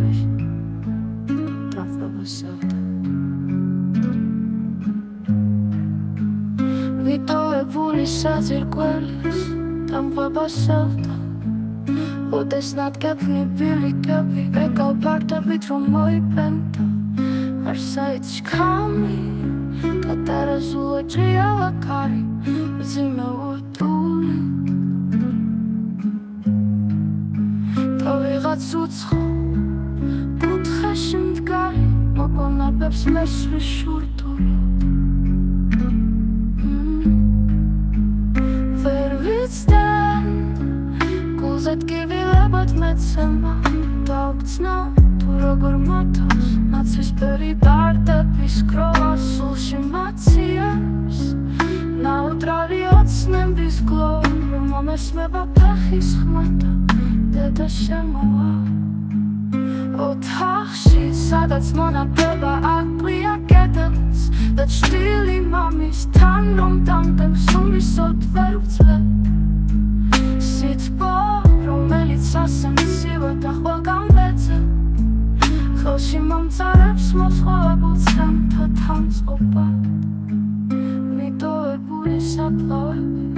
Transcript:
ხარი დაფაბასავდა ვიტოვებული საძირკველის დამღაბასავდა ოდეს ნადგებნი ბილიკები ეკალბარდებით რომ მოიპენდა არსაიც შქამი კატარაზულა ჭიალა კარი მძიმე უტული და ვიღაც უცხო კუთხეში მდგარი მოგონებებს მესვი შურდული ვერ ვიცდენ გულზედ გივილებად მეცემა დავგრძნო თუ როგორ მოთავს ნაცრისფერი ბარდების გროვა სულში მაციებს ნაუტრალი ოცნების გლო რომ მომესმება ფეხის ხმა და დედა შემოვა ოთახში სადაც მონადება აკლია კედელს და ჭრილი მამის თან რომ დამდებს უმისოდ ვერ ვძლე სითბო რომელიც ასე მცივად და ყველგან ვეძებ ხელში მომწარებს მოსხოვებულ ცემთა თანწყობად მიტოვებული საფლავები